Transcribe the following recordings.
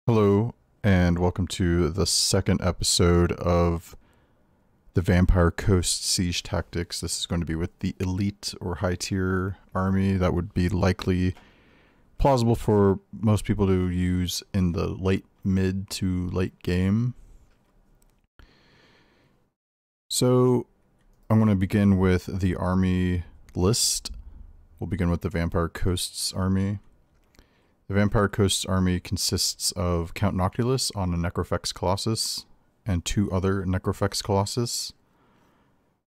Hello, and welcome to the second episode of the Vampire Coast Siege Tactics. This is going to be with the elite or high tier army that would be likely plausible for most people to use in the mid to late game. So I'm going to begin with the army list. We'll begin with the Vampire Coast's army. The Vampire Coast's army consists of Count Noctilus on a Necrofex Colossus and 2 other Necrofex Colossus,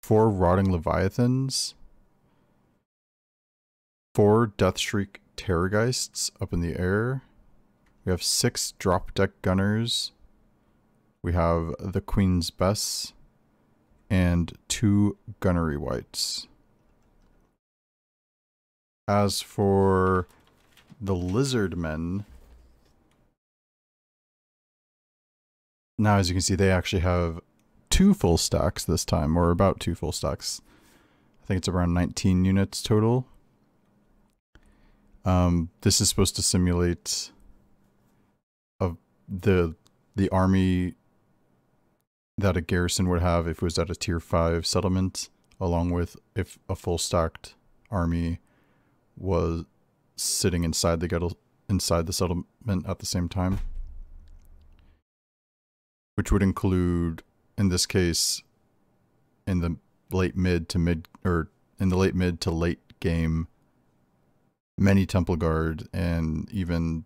4 Rotting Leviathans, 4 Deathshriek Terrorgeists up in the air. We have 6 Drop Deck Gunners. We have the Queen's Bess and 2 Gunnery Wights. As for the Lizard Men, now as you can see, they actually have 2 full stacks this time, or about 2 full stacks. I think it's around 19 units total. This is supposed to simulate the army that a garrison would have if it was at a tier 5 settlement, along with if a full stacked army was sitting inside the settlement at the same time, which would include, in this case, in the late mid to late game, many Temple Guard and even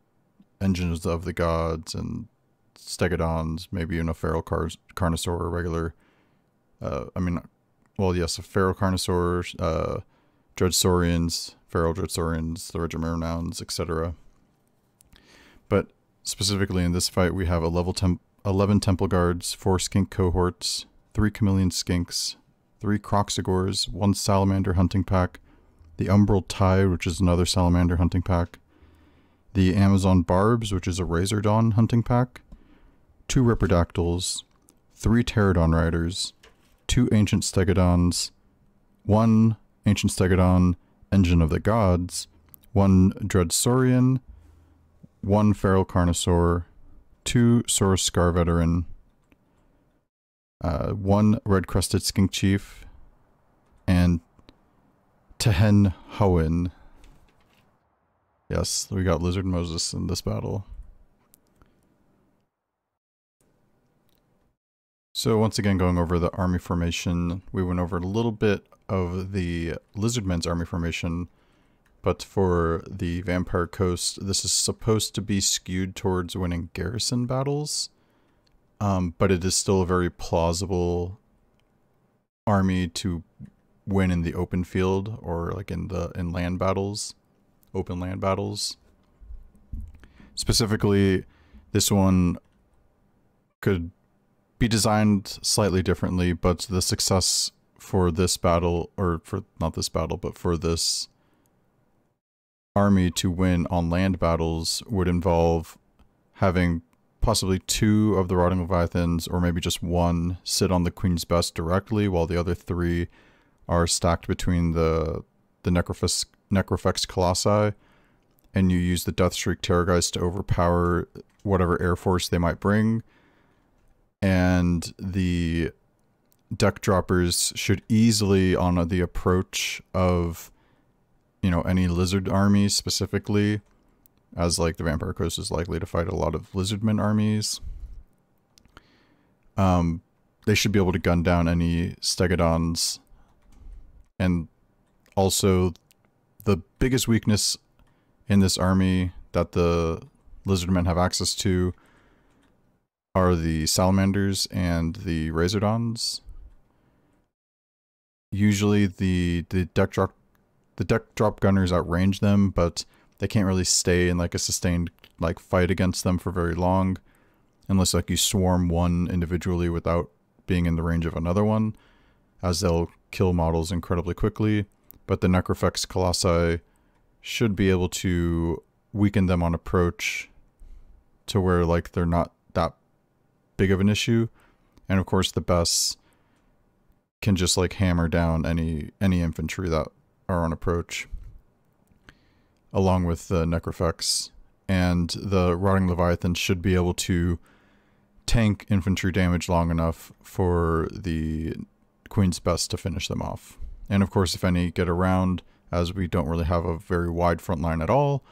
Engines of the Gods and Stegodons, maybe even a Feral Carnosaur or regular, a Feral Carnosaur, Dreadsaurians, Feral Dreadsaurians, the Regimenauns, etc. But specifically in this fight, we have 11 Temple Guards, 4 Skink Cohorts, 3 Chameleon Skinks, 3 Croxigors, 1 Salamander Hunting Pack, the Umbral Tide, which is another Salamander Hunting Pack, the Amazon Barbs, which is a Razor Dawn Hunting Pack, 2 Ripperdactyls, 3 Pterodon Riders, 2 Ancient Stegodons, 1 Ancient Stegodon Engine of the Gods, 1 Dreadsaurian, 1 Feral Carnosaur, 2 Saurus Scar Veteran, 1 Red-Crested Skink Chief, and Tehen Howin. Yes, we got Lizard Moses in this battle. So once again, going over the army formation, we went over a little bit of the Lizardmen's army formation, but for the Vampire Coast, this is supposed to be skewed towards winning garrison battles, but it is still a very plausible army to win in the open field, or like in land battles, open land battles. Specifically, this one could be designed slightly differently, but the success for this battle, or for not this battle, but for this army to win on land battles would involve having possibly 2 of the Rotting Leviathans, or maybe just 1, sit on the Queen's Bess directly, while the other 3 are stacked between the Necrofex Colossi, and you use the Deathshriek Terrorgeist to overpower whatever air force they might bring. And the deck droppers should easily, on the approach of, any lizard army specifically, as like the Vampire Coast is likely to fight a lot of lizardmen armies, they should be able to gun down any Stegodons. And also, the biggest weakness in this army that the lizardmen have access to are the Salamanders and the Razordons. Usually the deck drop gunners outrange them, but they can't really stay in like a sustained fight against them for very long, unless like you swarm one individually without being in the range of another one, as they'll kill models incredibly quickly. But the Necrofex Colossi should be able to weaken them on approach to where they're not that big of an issue. And of course the Bess can just hammer down any infantry that are on approach, along with the Necrofex. and the Rotting Leviathan should be able to tank infantry damage long enough for the Queen's Best to finish them off. And of course, if any get around, as we don't really have a very wide front line at all,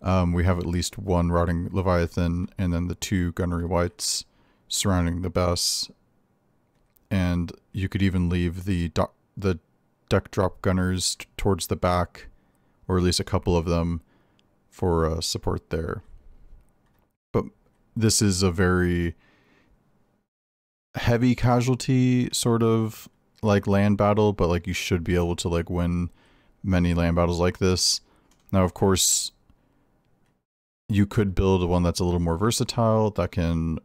we have at least one Rotting Leviathan and then the 2 Gunnery Wights surrounding the Bess. And you could even leave the deck drop gunners towards the back, or at least a couple of them, for support there. But this is a very heavy casualty sort of like land battle, but like you should be able to like win many land battles like this. Now, of course, you could build one that's a little more versatile that can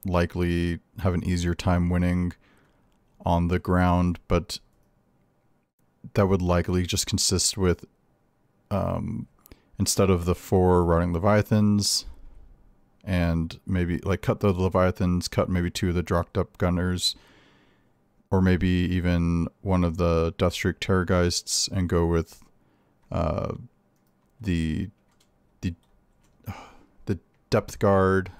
likely have an easier time winning on the ground, but that would likely just consist with instead of the 4 Rotting Leviathans, and maybe like cut the Leviathans, cut maybe 2 of the dropped up gunners, or maybe even one of the Deathstreak Terrorgeists, and go with the Depth Guard,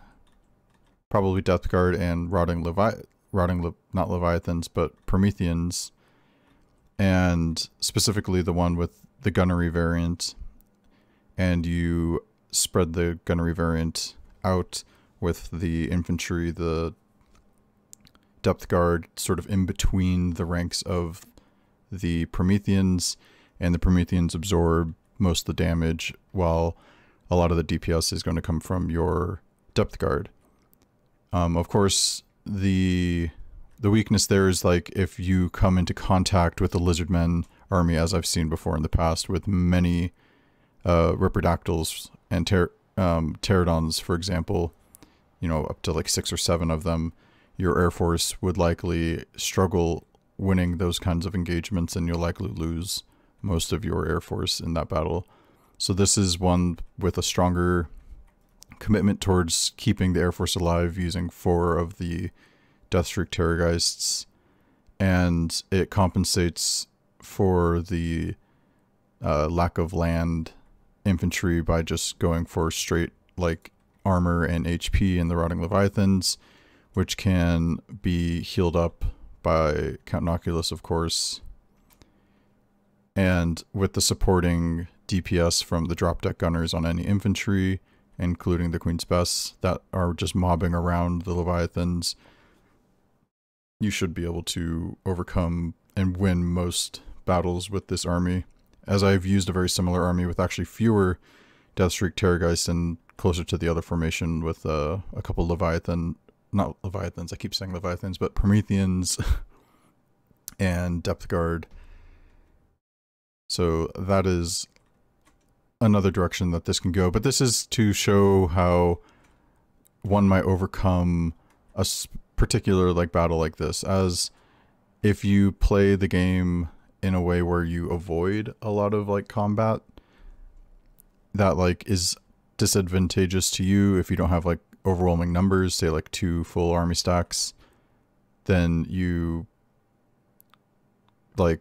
probably Depth Guard and not Leviathans, but Prometheans, and specifically the one with the gunnery variant, and you spread the gunnery variant out with the infantry, the Depth Guard sort of in between the ranks of the Prometheans, and the Prometheans absorb most of the damage, while a lot of the DPS is going to come from your Depth Guard. Of course, the weakness there is like if you come into contact with the Lizardmen army, as I've seen before in the past with many Ripterdactyls and Pterodons, for example, you know, up to like 6 or 7 of them, your Air Force would likely struggle winning those kinds of engagements, and you'll likely lose most of your Air Force in that battle. So this is one with a stronger commitment towards keeping the Air Force alive using 4 of the Deathstreak Terrorgeists, and it compensates for the lack of land infantry by just going for straight like armor and HP in the Rotting Leviathans, which can be healed up by Count Noculus, of course, and with the supporting DPS from the drop deck gunners on any infantry, including the Queen's Best, that are just mobbing around the Leviathans, you should be able to overcome and win most battles with this army. As I've used a very similar army with actually fewer Deathstreak Terrorgeists and closer to the other formation with a couple not Leviathans, I keep saying Leviathans, but Prometheans and Depth Guard. So that is another direction that this can go, but this is to show how one might overcome a particular like battle like this, as if you play the game in a way where you avoid a lot of like combat that like is disadvantageous to you. If you don't have like overwhelming numbers, say like 2 full army stacks, then you like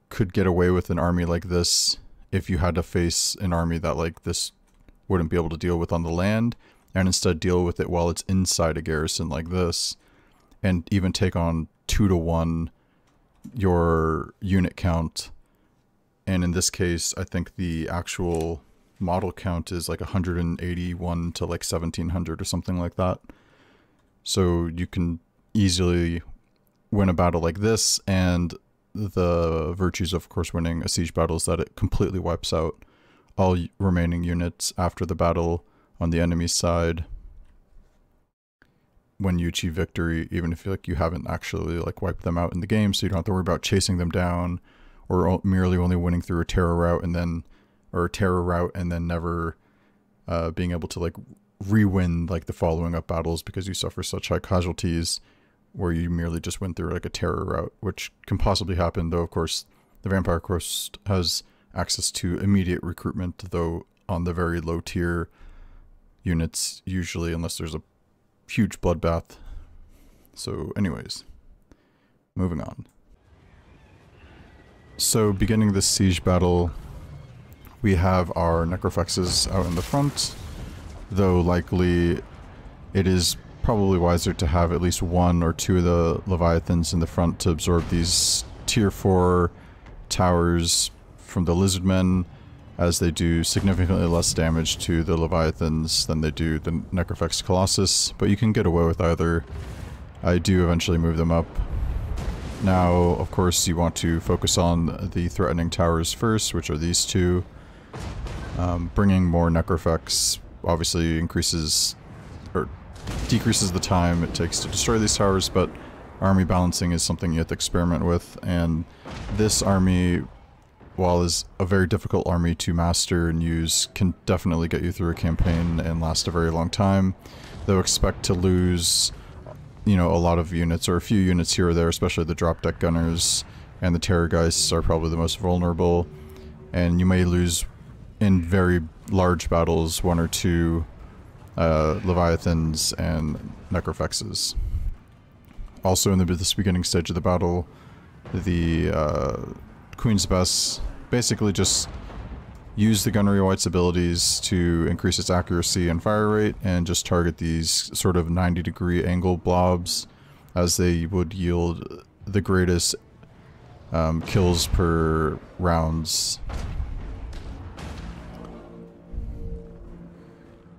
could get away with an army like this if you had to face an army that like this wouldn't be able to deal with on the land, and instead deal with it while it's inside a garrison like this, and even take on 2 to 1 your unit count. And in this case, I think the actual model count is like 181 to like 1700 or something like that. So you can easily win a battle like this, and the virtues of course winning a siege battle is that it completely wipes out all remaining units after the battle on the enemy's side when you achieve victory, even if you haven't actually like wiped them out in the game, so you don't have to worry about chasing them down or merely only winning through a terror route and then never being able to like re-win like the following up battles because you suffer such high casualties, where you merely just went through like a terror route, which can possibly happen, though of course the Vampire Coast has access to immediate recruitment, though on the very low tier units usually, unless there's a huge bloodbath. So anyways, moving on. So beginning this siege battle, we have our Necrophexes out in the front, though likely it is probably wiser to have at least one or two of the Leviathans in the front to absorb these tier 4 towers from the Lizardmen, as they do significantly less damage to the Leviathans than they do the Necrofex Colossus, but you can get away with either. I do eventually move them up. Now, of course, you want to focus on the threatening towers first, which are these two. Bringing more Necrofex obviously increases, or decreases the time it takes to destroy these towers, but army balancing is something you have to experiment with, and this army, while is a very difficult army to master and use, can definitely get you through a campaign and last a very long time. Though expect to lose, you know, a lot of units, or a few units here or there, especially the drop deck gunners and the Terrorgeists are probably the most vulnerable, and you may lose in very large battles one or two Leviathans and Necrofexes. Also in this beginning stage of the battle, the Queen's Bess basically just use the Gunnery White's abilities to increase its accuracy and fire rate, and just target these sort of 90-degree angle blobs, as they would yield the greatest kills per rounds.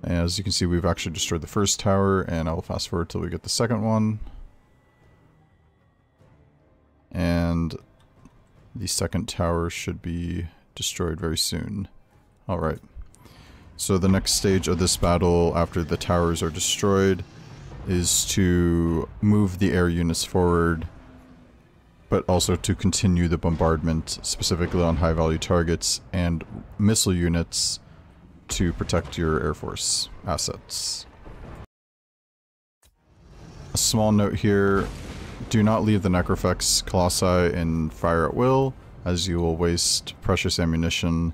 As you can see, we've actually destroyed the first tower, and I'll fast forward till we get the second one. And the second tower should be destroyed very soon. Alright. So the next stage of this battle, after the towers are destroyed, is to move the air units forward, but also to continue the bombardment, specifically on high-value targets, and missile units to protect your Air Force assets. A small note here, do not leave the Necrofex Colossi in fire at will, as you will waste precious ammunition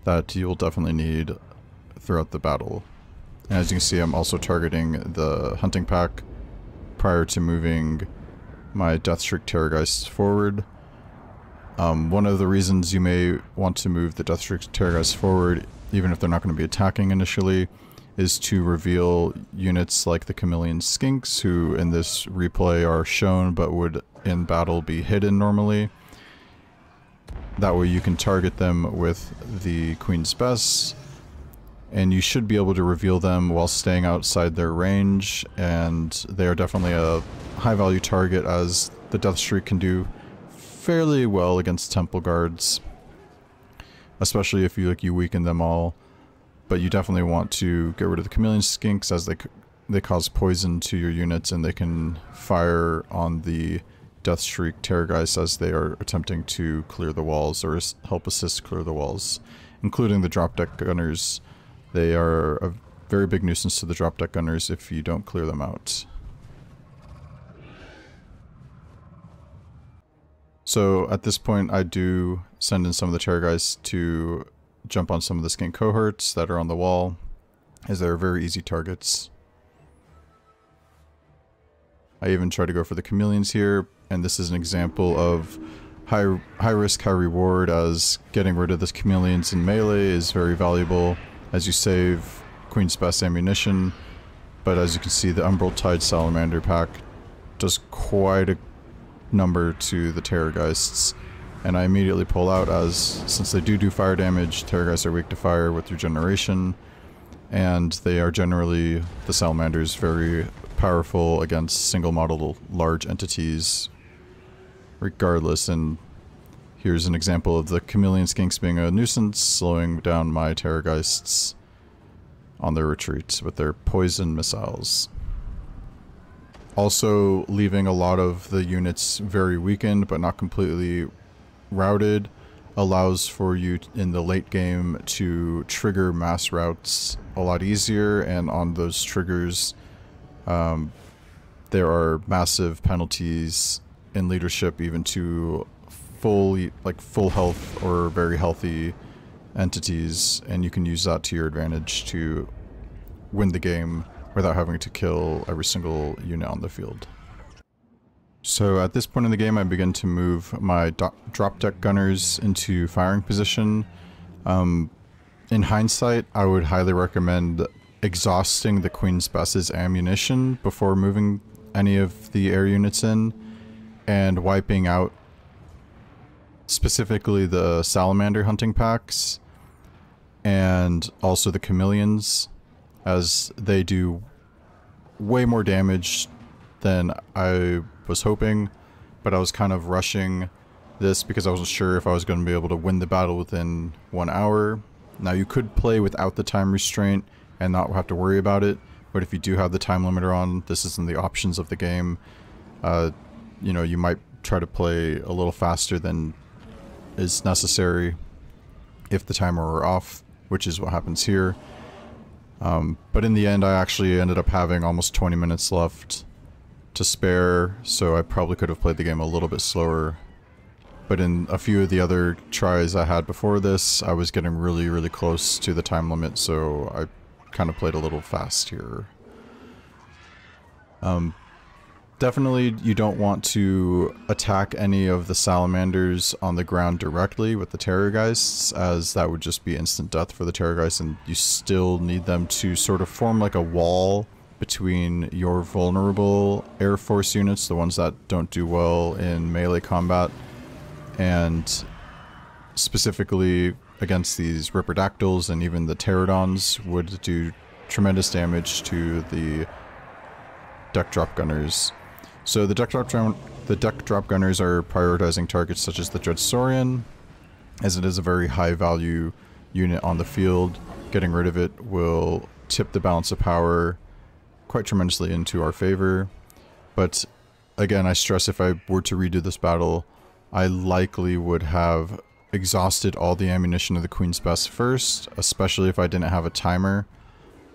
that you will definitely need throughout the battle. And as you can see, I'm also targeting the Hunting Pack prior to moving my Deathshriek Terrorgeists forward. One of the reasons you may want to move the Deathshriek Terrorgeists forward, even if they're not going to be attacking initially, is to reveal units like the Chameleon Skinks, who in this replay are shown but would in battle be hidden normally. That way you can target them with the Queen's Bess, and you should be able to reveal them while staying outside their range, and they are definitely a high value target, as the Deathshriek can do fairly well against Temple Guards, especially if you weaken them all. But you definitely want to get rid of the Chameleon Skinks, as they cause poison to your units, and they can fire on the Deathshriek Terrorgeists as they are attempting to clear the walls, or help assist clear the walls, including the drop deck gunners. They are a very big nuisance to the drop deck gunners if you don't clear them out. So at this point I do send in some of the Terrorgeists to jump on some of the Skink cohorts that are on the wall, as they're very easy targets. I even try to go for the Chameleons here, and this is an example of high risk, high reward, as getting rid of the Chameleons in melee is very valuable as you save Queen's Bess ammunition. But as you can see, the Umbral Tide Salamander pack does quite a number to the Terrorgeists, and I immediately pull out, as since they do fire damage, Terrorgeists are weak to fire with regeneration, and they are generally, the Salamanders, very powerful against single model large entities regardless. And here's an example of the Chameleon Skinks being a nuisance, slowing down my Terrorgeists on their retreat with their poison missiles. Also leaving a lot of the units very weakened but not completely routed allows for you in the late game to trigger mass routes a lot easier, and on those triggers there are massive penalties in leadership, even to full health or very healthy entities, and you can use that to your advantage to win the game without having to kill every single unit on the field. So at this point in the game, I begin to move my drop deck gunners into firing position. In hindsight, I would highly recommend exhausting the Queen's Best's ammunition before moving any of the air units in, and wiping out specifically the salamander hunting packs and also the chameleons, as they do way more damage than I was hoping, but I was kind of rushing this because I wasn't sure if I was going to be able to win the battle within 1 hour. Now, you could play without the time restraint and not have to worry about it, but if you do have the time limiter on, this is in the options of the game. You know, you might try to play a little faster than is necessary if the timer were off, which is what happens here. But in the end, I actually ended up having almost 20 minutes left to spare, so I probably could have played the game a little bit slower. But in a few of the other tries I had before this, I was getting really, really close to the time limit, so I kind of played a little fast here. Definitely you don't want to attack any of the salamanders on the ground directly with the Terrorgeists, as that would just be instant death for the Terrorgeists, and you still need them to sort of form like a wall between your vulnerable Air Force units, the ones that don't do well in melee combat, and specifically against these Ripperdactyls and even the Pterodons would do tremendous damage to the deck drop gunners. So the deck drop gunners are prioritizing targets such as the Dreadsaurian, as it is a very high value unit on the field. Getting rid of it will tip the balance of power quite tremendously into our favor. But again, I stress, if I were to redo this battle, I likely would have exhausted all the ammunition of the Queen's Best first, especially if I didn't have a timer.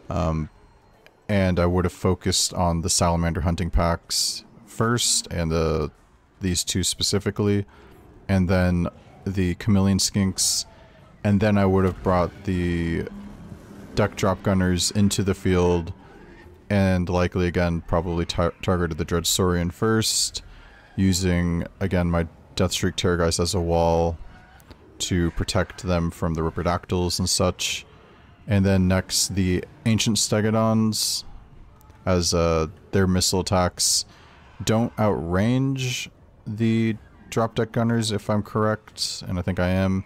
And I would have focused on the salamander hunting packs first, and these two specifically, and then the chameleon skinks, and then I would have brought the deck drop gunners into the field, and likely again probably targeted the Dreadsaurian first, using again my Deathstreak Terrorgeist as a wall to protect them from the Ripperdactyls and such. And then next, the Ancient Stegodons, as their missile attacks don't outrange the drop deck gunners, if I'm correct, and I think I am.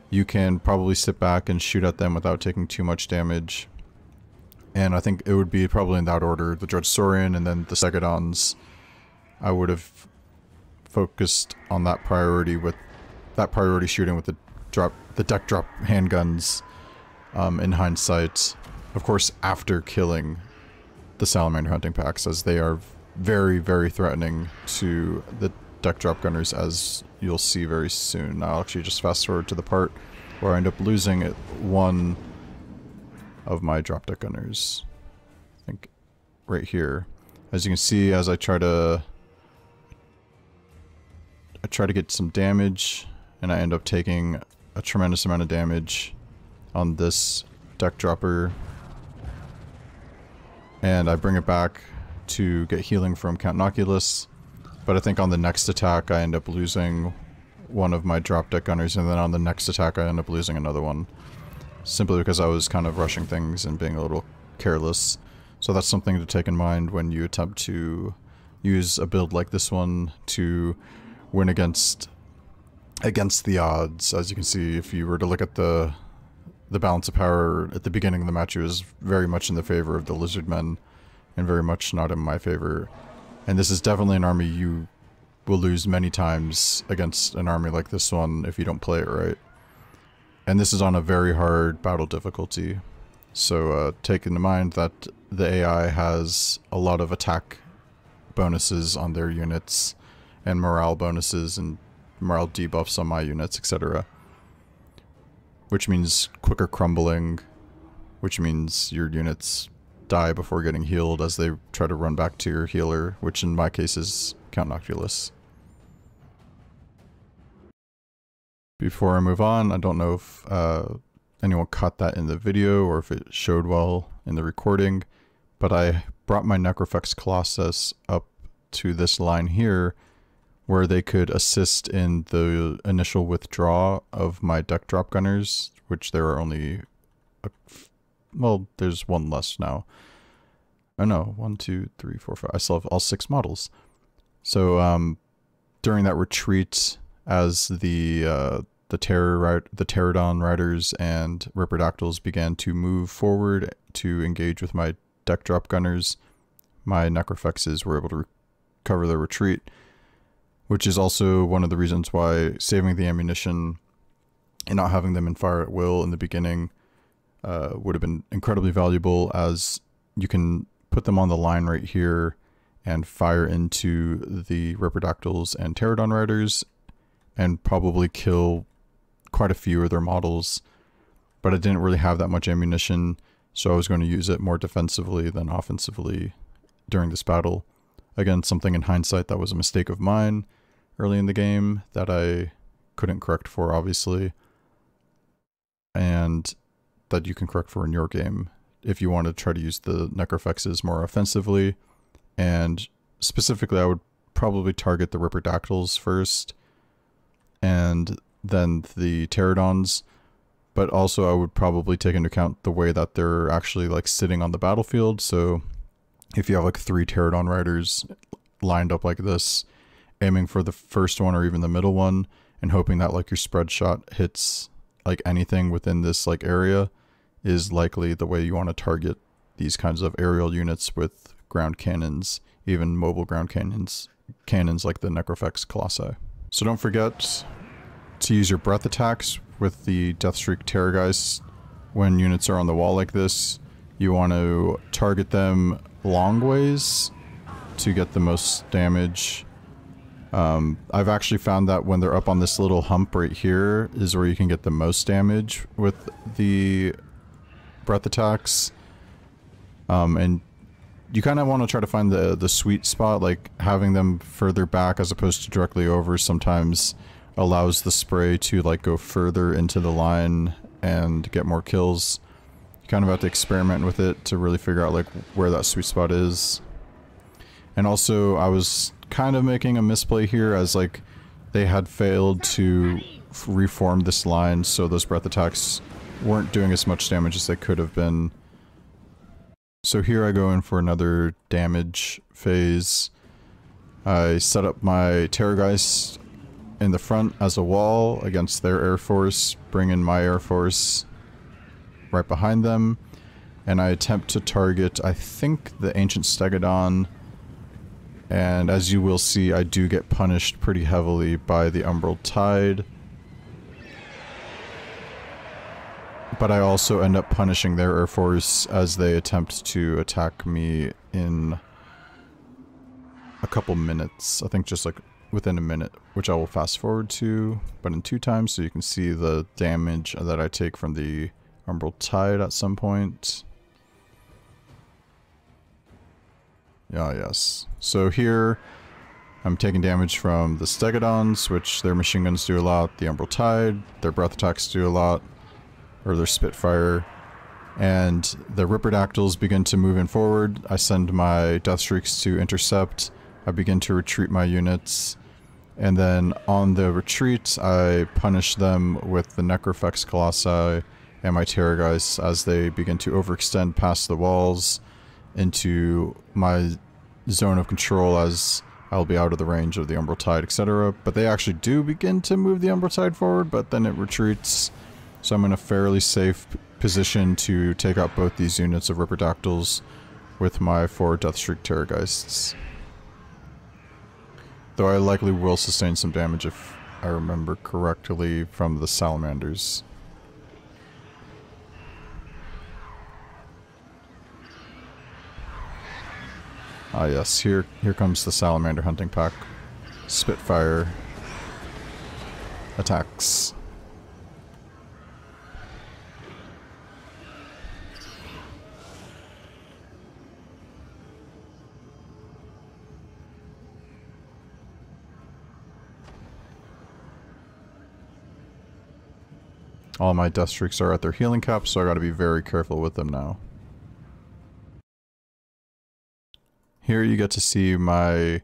You can probably sit back and shoot at them without taking too much damage. And I think it would be probably in that order: the Dreadsaurian and then the Stegodons. I would have focused on that priority shooting with the deck drop handguns. In hindsight, of course, after killing the salamander hunting packs, as they are very, very threatening to the deck drop gunners, as you'll see very soon. I'll actually just fast forward to the part where I end up losing one of my drop deck gunners. I think right here. As you can see, as I try to get some damage, and I end up taking a tremendous amount of damage on this deck dropper, and I bring it back to get healing from Count Noculus. But I think on the next attack I end up losing one of my drop deck gunners, and then on the next attack I end up losing another one, simply because I was kind of rushing things and being a little careless. So that's something to take in mind when you attempt to use a build like this one to win against the odds. As you can see, if you were to look at the balance of power at the beginning of the match, it was very much in the favor of the Lizardmen and very much not in my favor. And this is definitely an army you will lose many times against an army like this one if you don't play it right. And this is on a very hard battle difficulty. So take into mind that the AI has a lot of attack bonuses on their units, and morale bonuses and morale debuffs on my units, etc. Which means quicker crumbling, which means your units die before getting healed as they try to run back to your healer, which in my case is Count Noculus. Before I move on, I don't know if anyone caught that in the video or if it showed well in the recording, but I brought my Necrofex Colossus up to this line here, where they could assist in the initial withdraw of my deck drop gunners, which there are only well, there's one less now. Oh no, 1, 2, 3, 4, 5. I still have all 6 models. So during that retreat, as the Pterodon riders and Riperdactyls began to move forward to engage with my deck drop gunners, my Necrofexes were able to cover the retreat, which is also one of the reasons why saving the ammunition and not having them in fire at will in the beginning would have been incredibly valuable, as you can put them on the line right here and fire into the Riperdactyls and Pterodon riders and probably kill quite a few of their models. But I didn't really have that much ammunition, so I was going to use it more defensively than offensively during this battle. Again, something in hindsight that was a mistake of mine early in the game that I couldn't correct for, obviously, and that you can correct for in your game if you want to try to use the Necrofexes more offensively. And specifically, I would probably target the Riperdactyls first and then the Pterodons, but also I would probably take into account the way that they're actually like sitting on the battlefield. So if you have like 3 Pterodon riders lined up like this, aiming for the first one or even the middle one and hoping that like your spread shot hits like anything within this like area is likely the way you want to target these kinds of aerial units with ground cannons, even mobile ground cannons like the Necrofex Colossi. So don't forget to use your breath attacks with the Deathstreak Terrorgeist when units are on the wall like this. You want to target them long ways to get the most damage. I've actually found that when they're up on this little hump right here is where you can get the most damage with the breath attacks. And you kind of want to try to find the sweet spot, like having them further back as opposed to directly over sometimes allows the spray to like go further into the line and get more kills. You kind of have to experiment with it to really figure out like where that sweet spot is. And also I was kind of making a misplay here, as like they had failed to reform this line, so those breath attacks weren't doing as much damage as they could have been. So here I go in for another damage phase. I set up my Terrorgeist in the front as a wall against their air force, bring in my air force right behind them, and I attempt to target, I think, the Ancient Stegodon. And as you will see, I do get punished pretty heavily by the Umbral Tide. But I also end up punishing their air force as they attempt to attack me in a couple minutes. I think just like within a minute, which I will fast forward to, but in 2 times, so you can see the damage that I take from the Umbral Tide at some point. Ah, yes. So here, I'm taking damage from the Stegodons, which their machine guns do a lot, the Umbral Tide, their breath attacks do a lot, or their Spitfire, and the Riperdactyls begin to move in forward. I send my Deathstreaks to intercept, I begin to retreat my units, and then on the retreat, I punish them with the Necrofex Colossi and my Terrorgeists as they begin to overextend past the walls into my zone of control, as I'll be out of the range of the Umbral Tide, etc. But they actually do begin to move the Umbral Tide forward, but then it retreats. So I'm in a fairly safe position to take out both these units of Riperdactyls with my 4 Deathstreak Terrorgeists. Though I likely will sustain some damage if I remember correctly from the Salamanders. Ah yes, here comes the Salamander hunting pack. Spitfire attacks. All my Deathstreaks are at their healing caps, so I gotta be very careful with them now. Here you get to see my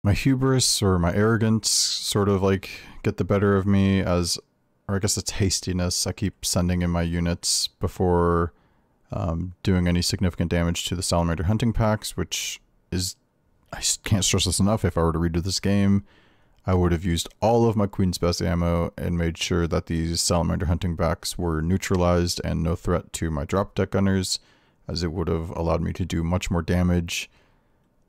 hubris or my arrogance sort of like get the better of me, as or I guess it's hastiness. I keep sending in my units before doing any significant damage to the Salamander hunting packs, which is, I can't stress this enough, if I were to redo this game, I would have used all of my Queen's Best ammo and made sure that these Salamander hunting packs were neutralized and no threat to my drop deck gunners, as it would have allowed me to do much more damage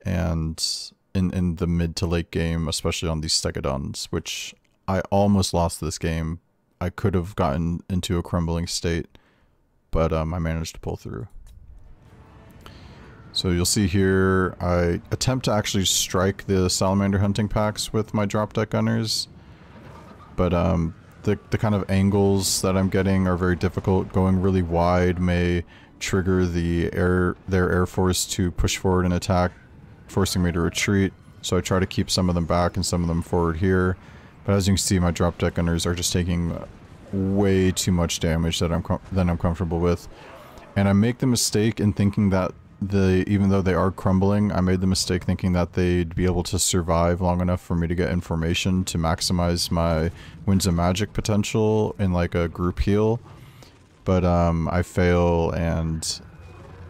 and in the mid to late game, especially on these Stegodons, which I almost lost this game. I could have gotten into a crumbling state, but I managed to pull through. So you'll see here, I attempt to actually strike the Salamander hunting packs with my drop deck gunners, but the kind of angles that I'm getting are very difficult. Going really wide may trigger their air force to push forward and attack, forcing me to retreat. So I try to keep some of them back and some of them forward here. But as you can see, my drop deck gunners are just taking way too much damage that I'm comfortable with. And I make the mistake in thinking that even though they are crumbling, I made the mistake thinking that they'd be able to survive long enough for me to get information to maximize my Winds of Magic potential in like a group heal. But I fail, and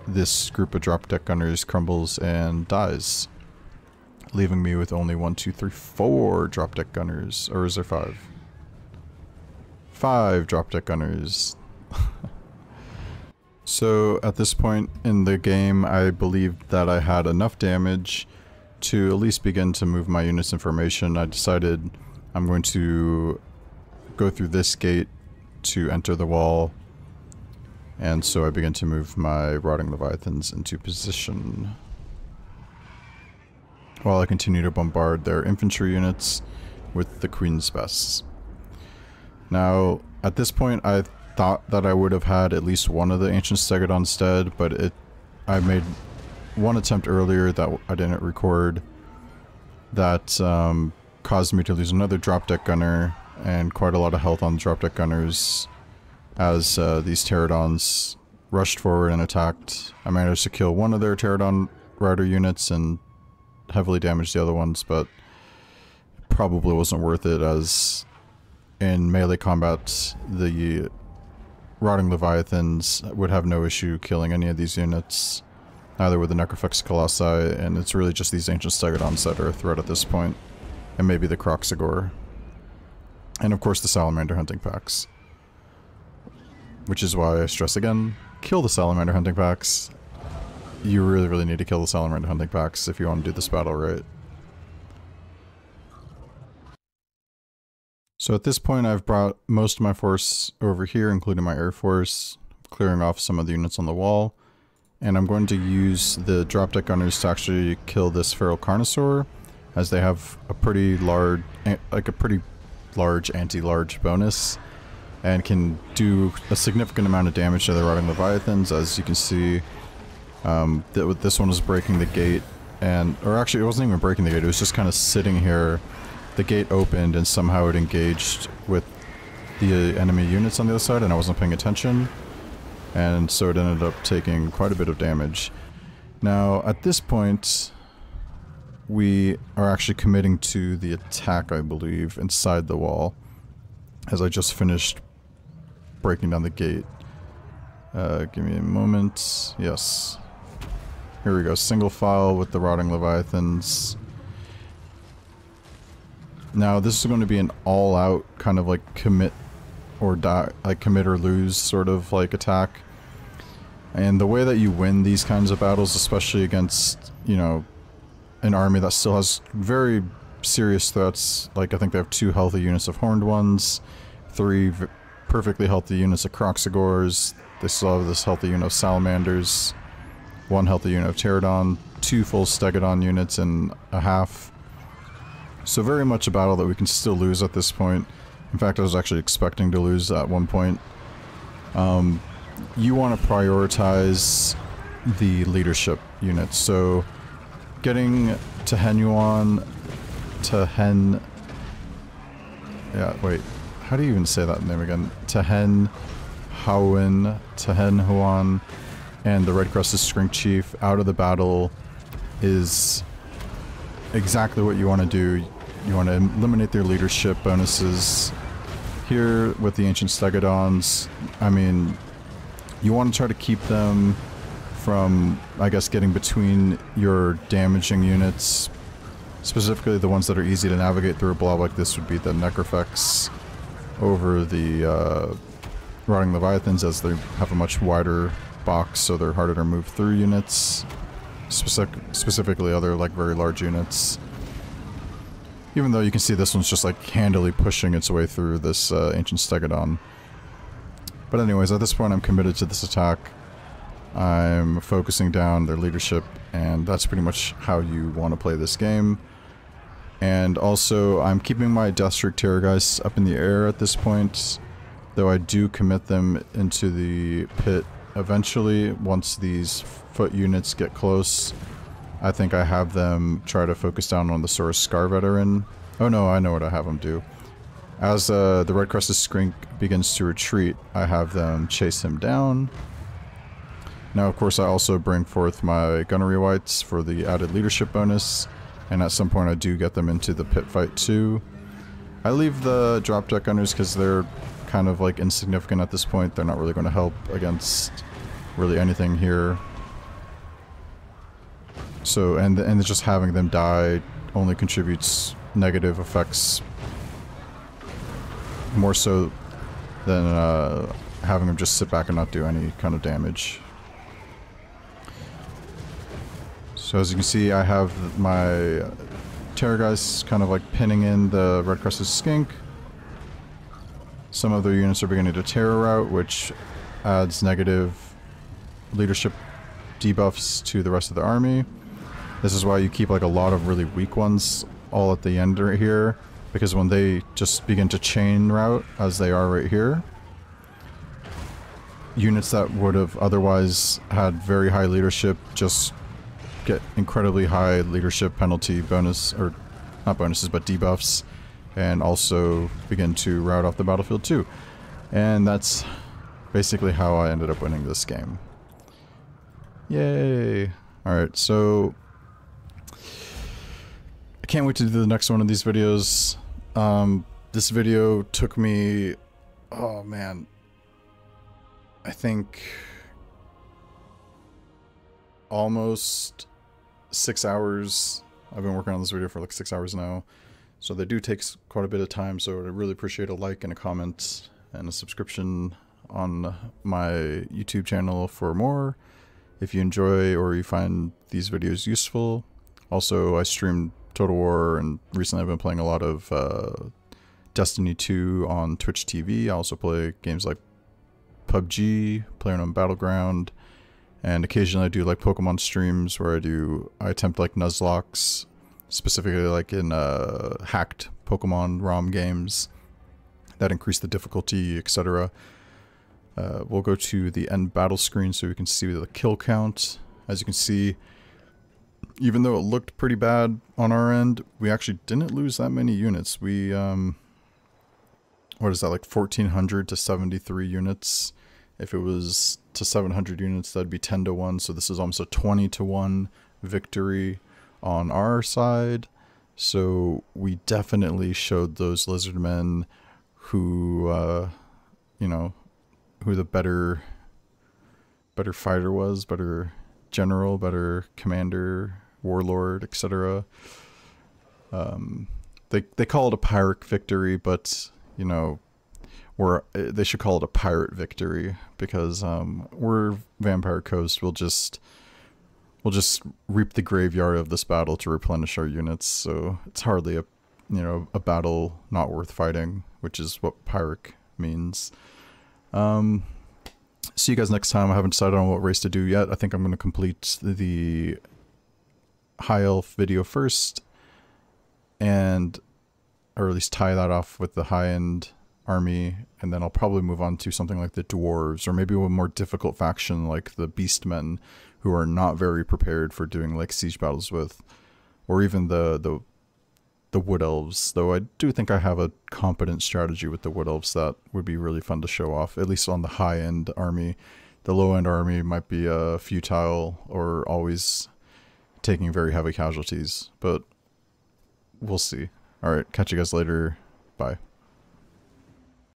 this group of drop deck gunners crumbles and dies, leaving me with only 1, 2, 3, 4 drop deck gunners. Or is there 5? 5 drop deck gunners. So at this point in the game, I believed that I had enough damage to at least begin to move my unit's information. I decided I'm going to go through this gate to enter the wall. And so I begin to move my Rotting Leviathans into position, while I continue to bombard their infantry units with the Queen's Bests. Now, at this point, I thought that I would have had at least one of the Ancient Stegodons dead, but I made one attempt earlier that I didn't record that caused me to lose another drop deck gunner and quite a lot of health on the drop deck gunners as these Pterodons rushed forward and attacked. I managed to kill one of their Pterodon rider units and heavily damaged the other ones, but probably wasn't worth it, as in melee combat the Rotting Leviathans would have no issue killing any of these units, either with the Necrofex Colossi, and it's really just these Ancient Stegodons that are a threat at this point, and maybe the Kroxigor. And of course the Salamander hunting packs. Which is why I stress again, kill the Salamander hunting packs. You really need to kill the Salamander hunting packs if you want to do this battle right. So at this point I've brought most of my force over here, including my air force, clearing off some of the units on the wall. And I'm going to use the drop deck gunners to actually kill this Feral Carnosaur, as they have a pretty large, anti-large bonus, and can do a significant amount of damage to the Rotting Leviathans. As you can see, this one was breaking the gate, or actually it wasn't even breaking the gate, it was just kind of sitting here. The gate opened and somehow it engaged with the enemy units on the other side, and I wasn't paying attention, and so it ended up taking quite a bit of damage. Now at this point we are actually committing to the attack, I believe, inside the wall, as I just finished breaking down the gate. Give me a moment. Yes. Here we go. Single file with the Rotting Leviathans. Now this is going to be an all-out kind of like commit or die, like commit or lose sort of like attack. And the way that you win these kinds of battles, especially against, you know, an army that still has very serious threats, like I think they have 2 healthy units of Horned Ones, 3 perfectly healthy units of Kroxigors, they still have this healthy unit of Salamanders, 1 healthy unit of Pterodon, 2 full Stegodon units and a half. So very much a battle that we can still lose at this point. In fact, I was actually expecting to lose at one point. You want to prioritize the leadership units. So getting Tehenuan, how do you even say that name again? Tehenhuan, and the Red Crested Skink Chief out of the battle is exactly what you want to do. You want to eliminate their leadership bonuses, here with the Ancient Stegodons, I mean, you want to try to keep them from, I guess, getting between your damaging units. Specifically, the ones that are easy to navigate through a blob like this would be the Necrofex over the Rotting Leviathans, as they have a much wider box, so they're harder to move through units. Specifically other, like, very large units. Even though you can see this one's just, like, handily pushing its way through this Ancient Stegodon. But anyways, at this point I'm committed to this attack. I'm focusing down their leadership, and that's pretty much how you want to play this game. And also, I'm keeping my Deathstreak Terrorgeist up in the air at this point, though I do commit them into the pit eventually. Once these foot units get close, I think I have them try to focus down on the Saurus Scar Veteran. Oh no, I know what I have them do. As the Red Crested Skink begins to retreat, I have them chase him down. Now, of course, I also bring forth my Gunnery Wights for the added leadership bonus, and at some point I do get them into the pit fight too. I leave the drop deck gunners because they're kind of like insignificant at this point. They're not really going to help against really anything here. So, and just having them die only contributes negative effects more so than having them just sit back and not do any kind of damage. So as you can see, I have my Terrorgeist kind of like pinning in the Red Crested Skink. Some of their units are beginning to Terror Rout, which adds negative leadership debuffs to the rest of the army. This is why you keep like a lot of really weak ones all at the end right here, because when they just begin to chain route, as they are right here, units that would have otherwise had very high leadership just get incredibly high leadership penalty bonus, or not bonuses, but debuffs, and also begin to rout off the battlefield too. And that's basically how I ended up winning this game. Yay! Alright, so I can't wait to do the next one of these videos. This video took me, oh man, I think almost 6 hours. I've been working on this video for like 6 hours now, so they do take quite a bit of time, so I really appreciate a like and a comment and a subscription on my YouTube channel for more if you enjoy or you find these videos useful. Also, I stream Total War, and recently I've been playing a lot of Destiny 2 on Twitch TV. I also play games like PUBG, PlayerUnknown's Battleground, and occasionally I do like Pokemon streams where I attempt like Nuzlocks, specifically like in hacked Pokemon ROM games that increase the difficulty, etc. We'll go to the end battle screen so we can see the kill count. As you can see, even though it looked pretty bad on our end, we actually didn't lose that many units. We, what is that, like 1,400 to 73 units? If it was to 700 units, that'd be 10 to 1, so this is almost a 20 to 1 victory on our side. So we definitely showed those Lizardmen who, you know, who the better fighter was, better general, better commander, warlord, etc. They call it a Pyrrhic victory, but you know, they should call it a pirate victory, because we're Vampire Coast. We'll just reap the graveyard of this battle to replenish our units. So it's hardly a battle not worth fighting, which is what Pyrrhic means. See you guys next time. I haven't decided on what race to do yet. I think I'm going to complete the High Elf video first, or at least tie that off with the high-end army, and then I'll probably move on to something like the Dwarves, or maybe a more difficult faction like the Beastmen, who are not very prepared for doing like siege battles with, or even the Wood Elves, though I do think I have a competent strategy with the Wood Elves that would be really fun to show off, at least on the high-end army. The low-end army might be futile or always taking very heavy casualties, but we'll see. Alright, catch you guys later. Bye.